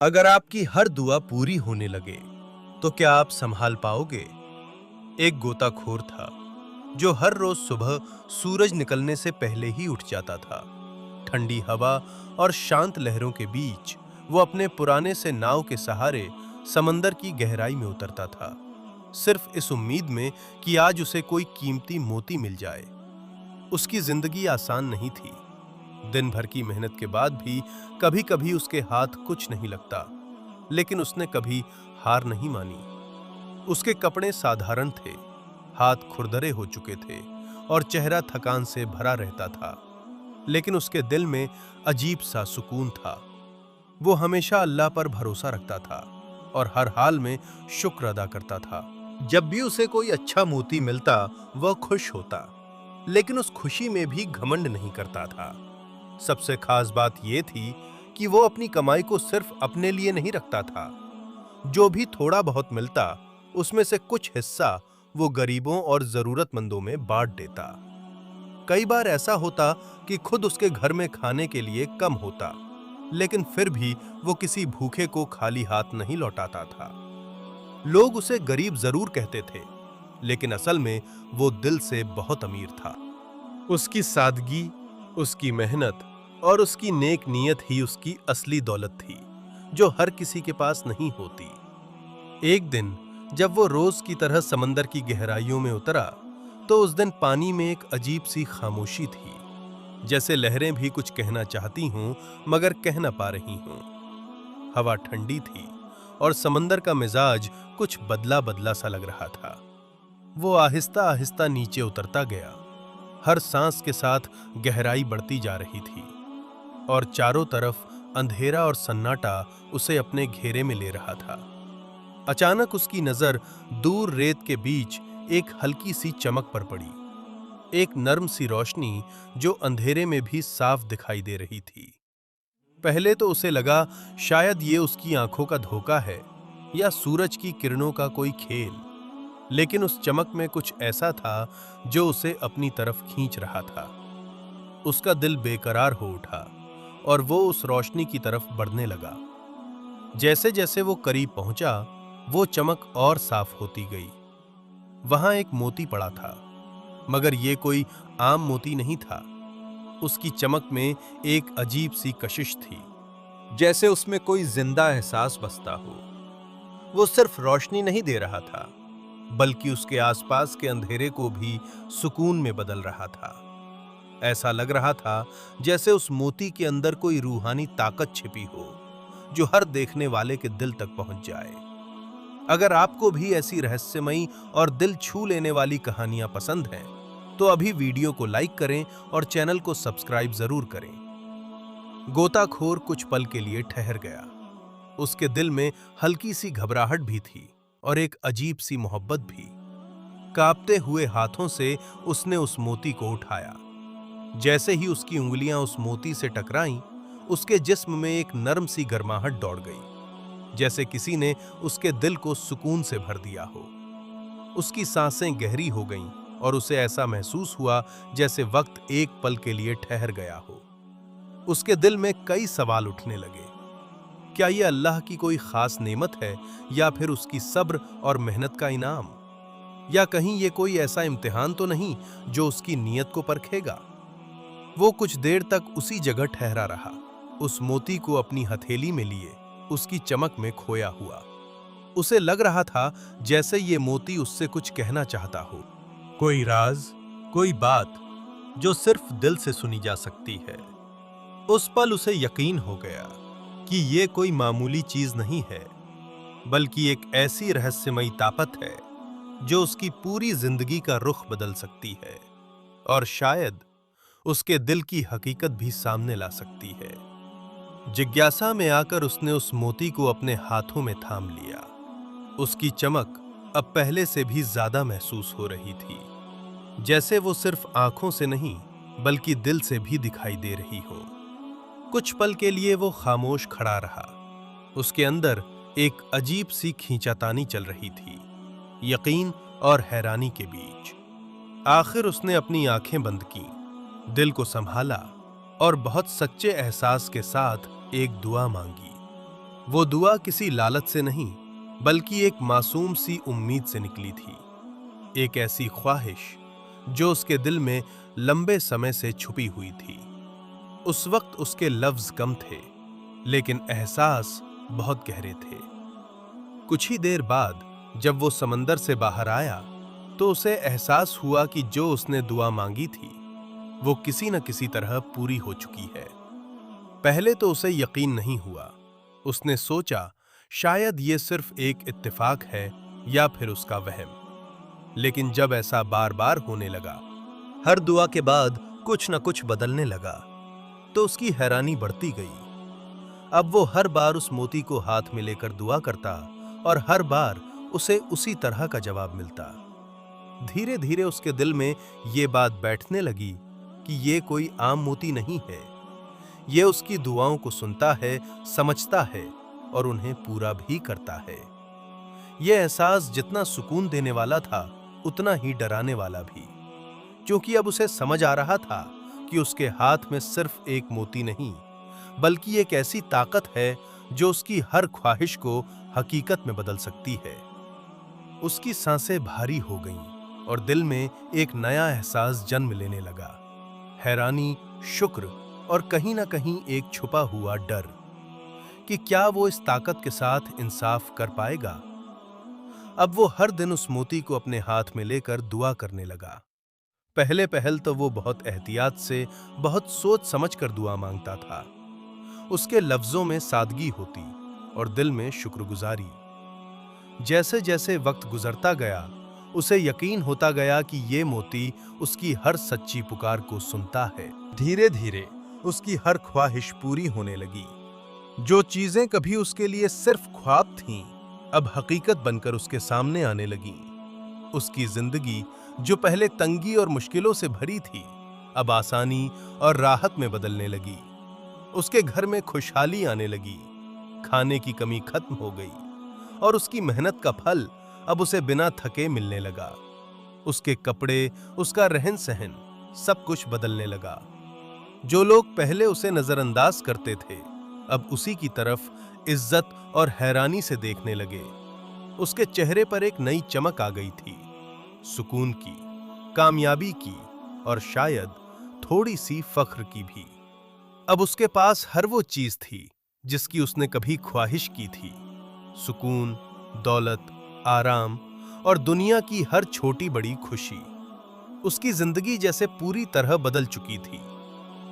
अगर आपकी हर दुआ पूरी होने लगे तो क्या आप संभाल पाओगे? एक गोताखोर था जो हर रोज सुबह सूरज निकलने से पहले ही उठ जाता था। ठंडी हवा और शांत लहरों के बीच वो अपने पुराने से नाव के सहारे समंदर की गहराई में उतरता था, सिर्फ इस उम्मीद में कि आज उसे कोई कीमती मोती मिल जाए। उसकी जिंदगी आसान नहीं थी। दिन भर की मेहनत के बाद भी कभी-कभी उसके हाथ कुछ नहीं लगता, लेकिन उसने कभी हार नहीं मानी। उसके कपड़े साधारण थे, हाथ खुरदरे हो चुके थे और चेहरा थकान से भरा रहता था, लेकिन उसके दिल में अजीब सा सुकून था। वो हमेशा अल्लाह पर भरोसा रखता था और हर हाल में शुक्र अदा करता था। जब भी उसे कोई अच्छा मोती मिलता, वह खुश होता, लेकिन उस खुशी में भी घमंड नहीं करता था। सबसे खास बात यह थी कि वो अपनी कमाई को सिर्फ अपने लिए नहीं रखता था। जो भी थोड़ा बहुत मिलता, उसमें से कुछ हिस्सा वो गरीबों और जरूरतमंदों में बांट देता। कई बार ऐसा होता कि खुद उसके घर में खाने के लिए कम होता, लेकिन फिर भी वो किसी भूखे को खाली हाथ नहीं लौटाता था। लोग उसे गरीब जरूर कहते थे, लेकिन असल में वो दिल से बहुत अमीर था। उसकी सादगी, उसकी मेहनत और उसकी नेक नीयत ही उसकी असली दौलत थी, जो हर किसी के पास नहीं होती। एक दिन जब वो रोज की तरह समंदर की गहराइयों में उतरा, तो उस दिन पानी में एक अजीब सी खामोशी थी, जैसे लहरें भी कुछ कहना चाहती हों मगर कह न पा रही हों। हवा ठंडी थी और समंदर का मिजाज कुछ बदला बदला सा लग रहा था। वो आहिस्ता आहिस्ता नीचे उतरता गया। हर सांस के साथ गहराई बढ़ती जा रही थी और चारों तरफ अंधेरा और सन्नाटा उसे अपने घेरे में ले रहा था। अचानक उसकी नजर दूर रेत के बीच एक हल्की सी चमक पर पड़ी, एक नर्म सी रोशनी जो अंधेरे में भी साफ दिखाई दे रही थी। पहले तो उसे लगा शायद ये उसकी आंखों का धोखा है या सूरज की किरणों का कोई खेल, लेकिन उस चमक में कुछ ऐसा था जो उसे अपनी तरफ खींच रहा था। उसका दिल बेकरार हो उठा और वो उस रोशनी की तरफ बढ़ने लगा। जैसे जैसे वो करीब पहुंचा, वो चमक और साफ होती गई। वहां एक मोती पड़ा था, मगर ये कोई आम मोती नहीं था। उसकी चमक में एक अजीब सी कशिश थी, जैसे उसमें कोई जिंदा एहसास बसता हो। वो सिर्फ रोशनी नहीं दे रहा था, बल्कि उसके आसपास के अंधेरे को भी सुकून में बदल रहा था। ऐसा लग रहा था जैसे उस मोती के अंदर कोई रूहानी ताकत छिपी हो, जो हर देखने वाले के दिल तक पहुंच जाए। अगर आपको भी ऐसी रहस्यमयी और दिल छू लेने वाली कहानियां पसंद हैं, तो अभी वीडियो को लाइक करें और चैनल को सब्सक्राइब जरूर करें। गोताखोर कुछ पल के लिए ठहर गया। उसके दिल में हल्की सी घबराहट भी थी और एक अजीब सी मोहब्बत भी। कांपते हुए हाथों से उसने उस मोती को उठाया। जैसे ही उसकी उंगलियां उस मोती से टकराईं, उसके जिस्म में एक नरम सी गर्माहट दौड़ गई, जैसे किसी ने उसके दिल को सुकून से भर दिया हो। उसकी सांसें गहरी हो गईं और उसे ऐसा महसूस हुआ जैसे वक्त एक पल के लिए ठहर गया हो। उसके दिल में कई सवाल उठने लगे। क्या यह अल्लाह की कोई खास नेमत है, या फिर उसकी सब्र और मेहनत का इनाम? या कहीं ये कोई ऐसा इम्तिहान तो नहीं जो उसकी नीयत को परखेगा? वो कुछ देर तक उसी जगह ठहरा रहा, उस मोती को अपनी हथेली में लिए, उसकी चमक में खोया हुआ। उसे लग रहा था जैसे ये मोती उससे कुछ कहना चाहता हो, कोई राज, कोई बात जो सिर्फ दिल से सुनी जा सकती है। उस पल उसे यकीन हो गया कि ये कोई मामूली चीज नहीं है, बल्कि एक ऐसी रहस्यमयी ताकत है जो उसकी पूरी जिंदगी का रुख बदल सकती है और शायद उसके दिल की हकीकत भी सामने ला सकती है। जिज्ञासा में आकर उसने उस मोती को अपने हाथों में थाम लिया। उसकी चमक अब पहले से भी ज्यादा महसूस हो रही थी, जैसे वो सिर्फ आंखों से नहीं बल्कि दिल से भी दिखाई दे रही हो। कुछ पल के लिए वो खामोश खड़ा रहा। उसके अंदर एक अजीब सी खींचातानी चल रही थी, यकीन और हैरानी के बीच। आखिर उसने अपनी आंखें बंद की, दिल को संभाला और बहुत सच्चे एहसास के साथ एक दुआ मांगी। वो दुआ किसी लालच से नहीं, बल्कि एक मासूम सी उम्मीद से निकली थी। एक ऐसी ख्वाहिश जो उसके दिल में लंबे समय से छुपी हुई थी। उस वक्त उसके लफ्ज कम थे, लेकिन एहसास बहुत गहरे थे। कुछ ही देर बाद जब वो समंदर से बाहर आया, तो उसे एहसास हुआ कि जो उसने दुआ मांगी थी, वो किसी न किसी तरह पूरी हो चुकी है। पहले तो उसे यकीन नहीं हुआ। उसने सोचा शायद ये सिर्फ एक इत्तेफाक है या फिर उसका वहम। लेकिन जब ऐसा बार बार होने लगा, हर दुआ के बाद कुछ न कुछ बदलने लगा, तो उसकी हैरानी बढ़ती गई। अब वो हर बार उस मोती को हाथ में लेकर दुआ करता और हर बार उसे उसी तरह का जवाब मिलता। धीरे धीरे उसके दिल में ये बात बैठने लगी कि ये कोई आम मोती नहीं है। ये उसकी दुआओं को सुनता है, समझता है और उन्हें पूरा भी करता है। यह एहसास जितना सुकून देने वाला था, उतना ही डराने वाला भी, क्योंकि अब उसे समझ आ रहा था कि उसके हाथ में सिर्फ एक मोती नहीं, बल्कि एक ऐसी ताकत है जो उसकी हर ख्वाहिश को हकीकत में बदल सकती है। उसकी सांसें भारी हो गईं और दिल में एक नया एहसास जन्म लेने लगा। हैरानी, शुक्र और कहीं ना कहीं एक छुपा हुआ डर कि क्या वो इस ताकत के साथ इंसाफ कर पाएगा। अब वो हर दिन उस मोती को अपने हाथ में लेकर दुआ करने लगा। पहले पहल तो वो बहुत एहतियात से, बहुत सोच समझ कर दुआ मांगता था। उसके लफ्जों में सादगी होती और दिल में शुक्रगुजारी। जैसे जैसे वक्त गुजरता गया, उसे यकीन होता गया कि ये मोती उसकी हर सच्ची पुकार को सुनता है। धीरे धीरे उसकी हर ख्वाहिश पूरी होने लगी। जो चीजें कभी उसके लिए सिर्फ ख्वाब थीं, अब हकीकत बनकर उसके सामने आने लगीं। उसकी जिंदगी जो पहले तंगी और मुश्किलों से भरी थी, अब आसानी और राहत में बदलने लगी। उसके घर में खुशहाली आने लगी, खाने की कमी खत्म हो गई और उसकी मेहनत का फल अब उसे बिना थके मिलने लगा। उसके कपड़े, उसका रहन सहन, सब कुछ बदलने लगा। जो लोग पहले उसे नजरअंदाज करते थे, अब उसी की तरफ इज्जत और हैरानी से देखने लगे। उसके चेहरे पर एक नई चमक आ गई थी, सुकून की, कामयाबी की और शायद थोड़ी सी फख्र की भी। अब उसके पास हर वो चीज थी जिसकी उसने कभी ख्वाहिश की थी। सुकून, दौलत, आराम और दुनिया की हर छोटी बड़ी खुशी। उसकी जिंदगी जैसे पूरी तरह बदल चुकी थी।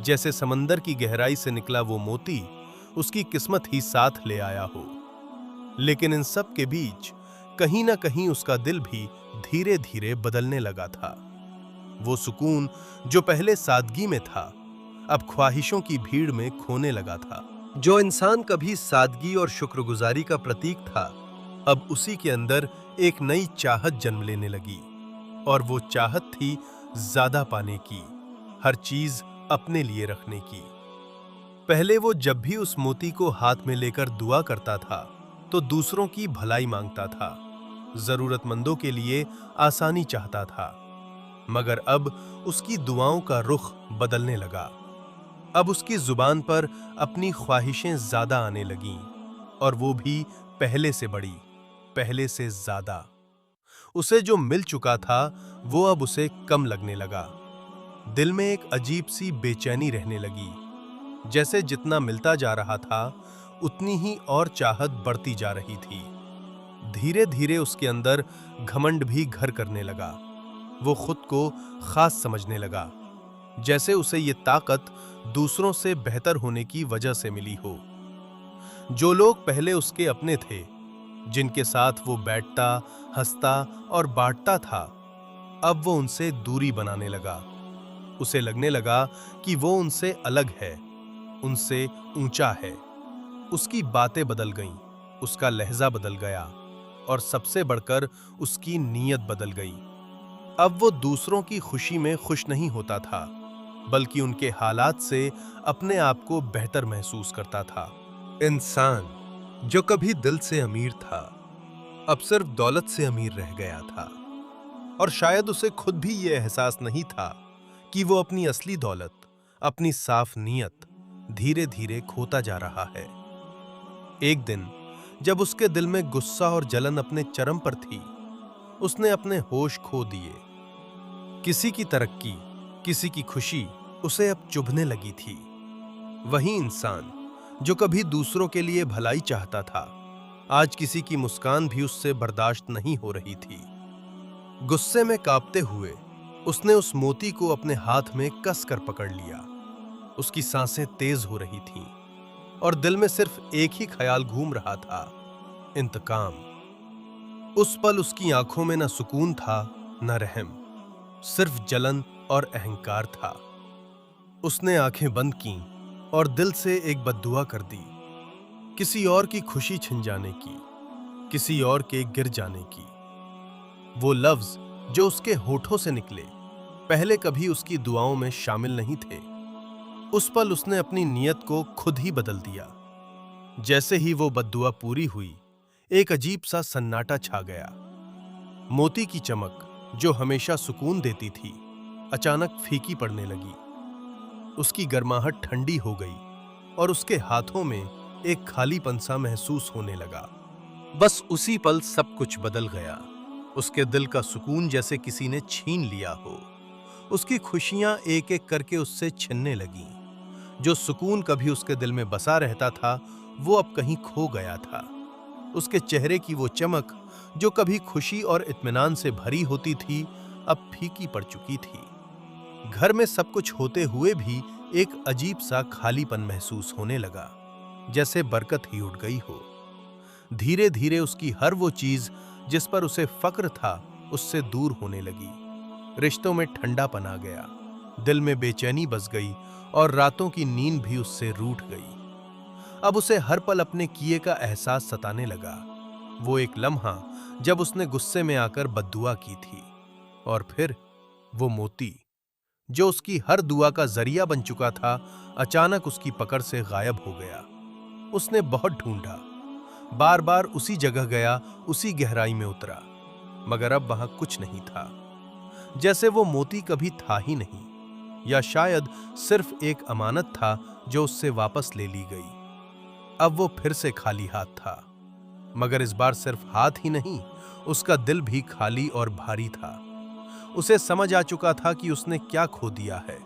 जैसे समंदर की गहराई से निकला वो मोती उसकी किस्मत ही साथ ले आया हो। लेकिन इन सब के बीच कहीं ना कहीं उसका दिल भी धीरे धीरे बदलने लगा था। वो सुकून जो पहले सादगी में था, अब ख्वाहिशों की भीड़ में खोने लगा था। जो इंसान कभी सादगी और शुक्रगुजारी का प्रतीक था, अब उसी के अंदर एक नई चाहत जन्म लेने लगी। और वो चाहत थी ज्यादा पाने की, हर चीज अपने लिए रखने की। पहले वो जब भी उस मोती को हाथ में लेकर दुआ करता था, तो दूसरों की भलाई मांगता था, जरूरतमंदों के लिए आसानी चाहता था। मगर अब उसकी दुआओं का रुख बदलने लगा। अब उसकी जुबान पर अपनी ख्वाहिशें ज्यादा आने लगीं, और वो भी पहले से बड़ी, पहले से ज्यादा। उसे जो मिल चुका था, वो अब उसे कम लगने लगा। दिल में एक अजीब सी बेचैनी रहने लगी। जैसे जितना मिलता जा रहा था, उतनी ही और चाहत बढ़ती जा रही थी। धीरे धीरे उसके अंदर घमंड भी घर करने लगा। वो खुद को खास समझने लगा, जैसे उसे ये ताकत दूसरों से बेहतर होने की वजह से मिली हो। जो लोग पहले उसके अपने थे, जिनके साथ वो बैठता, हंसता और बांटता था, अब वो उनसे दूरी बनाने लगा। उसे लगने लगा कि वो उनसे अलग है, उनसे ऊंचा है। उसकी बातें बदल गईं, उसका लहजा बदल गया और सबसे बढ़कर उसकी नीयत बदल गई। अब वो दूसरों की खुशी में खुश नहीं होता था, बल्कि उनके हालात से अपने आप को बेहतर महसूस करता था। इंसान जो कभी दिल से अमीर था, अब सिर्फ दौलत से अमीर रह गया था। और शायद उसे खुद भी ये एहसास नहीं था कि वो अपनी असली दौलत, अपनी साफ नीयत धीरे धीरे खोता जा रहा है। एक दिन जब उसके दिल में गुस्सा और जलन अपने चरम पर थी, उसने अपने होश खो दिए। किसी की तरक्की, किसी की खुशी उसे अब चुभने लगी थी। वही इंसान जो कभी दूसरों के लिए भलाई चाहता था, आज किसी की मुस्कान भी उससे बर्दाश्त नहीं हो रही थी। गुस्से में कांपते हुए उसने उस मोती को अपने हाथ में कस कर पकड़ लिया। उसकी सांसें तेज हो रही थीं और दिल में सिर्फ एक ही ख्याल घूम रहा था, इंतकाम। उस पल उसकी आंखों में न सुकून था न रहम, सिर्फ जलन और अहंकार था। उसने आंखें बंद कीं और दिल से एक बद्दुआ कर दी, किसी और की खुशी छिन जाने की, किसी और के गिर जाने की। वो लफ्ज जो उसके होठों से निकले, पहले कभी उसकी दुआओं में शामिल नहीं थे। उस पल उसने अपनी नीयत को खुद ही बदल दिया। जैसे ही वो बद्दुआ पूरी हुई, एक अजीब सा सन्नाटा छा गया। मोती की चमक जो हमेशा सुकून देती थी, अचानक फीकी पड़ने लगी। उसकी गर्माहट ठंडी हो गई और उसके हाथों में एक खालीपन सा महसूस होने लगा। बस उसी पल सब कुछ बदल गया। उसके दिल का सुकून जैसे किसी ने छीन लिया हो। उसकी खुशियां एक एक करके उससे छिनने लगीं। जो सुकून कभी उसके दिल में बसा रहता था, वो अब कहीं खो गया था। उसके चेहरे की वो चमक जो कभी खुशी और इत्मीनान से भरी होती थी, अब फीकी पड़ चुकी थी। घर में सब कुछ होते हुए भी एक अजीब सा खालीपन महसूस होने लगा, जैसे बरकत ही उड़ गई हो। धीरे धीरे उसकी हर वो चीज जिस पर उसे फक्र था, उससे दूर होने लगी। रिश्तों में ठंडापन आ गया, दिल में बेचैनी बस गई और रातों की नींद भी उससे रूठ गई। अब उसे हर पल अपने किए का एहसास सताने लगा। वो एक लम्हा जब उसने गुस्से में आकर बद्दुआ की थी, और फिर वो मोती जो उसकी हर दुआ का जरिया बन चुका था, अचानक उसकी पकड़ से गायब हो गया। उसने बहुत ढूंढा, बार बार उसी जगह गया, उसी गहराई में उतरा, मगर अब वहां कुछ नहीं था। जैसे वो मोती कभी था ही नहीं, या शायद सिर्फ एक अमानत था जो उससे वापस ले ली गई। अब वो फिर से खाली हाथ था, मगर इस बार सिर्फ हाथ ही नहीं, उसका दिल भी खाली और भारी था। उसे समझ आ चुका था कि उसने क्या खो दिया है।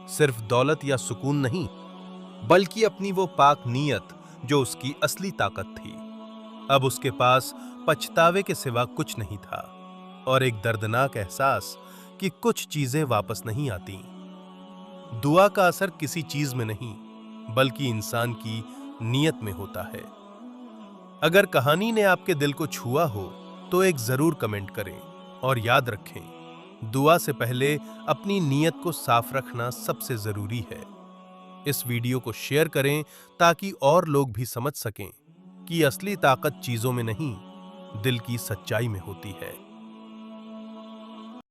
सिर्फ दौलत या सुकून नहीं, बल्कि अपनी वो पाक नीयत जो उसकी असली ताकत थी। अब उसके पास पछतावे के सिवा कुछ नहीं था, और एक दर्दनाक एहसास कि कुछ चीजें वापस नहीं आती। दुआ का असर किसी चीज में नहीं, बल्कि इंसान की नीयत में होता है। अगर कहानी ने आपके दिल को छुआ हो तो एक जरूर कमेंट करें, और याद रखें, दुआ से पहले अपनी नीयत को साफ रखना सबसे जरूरी है। इस वीडियो को शेयर करें ताकि और लोग भी समझ सकें कि असली ताकत चीजों में नहीं, दिल की सच्चाई में होती है।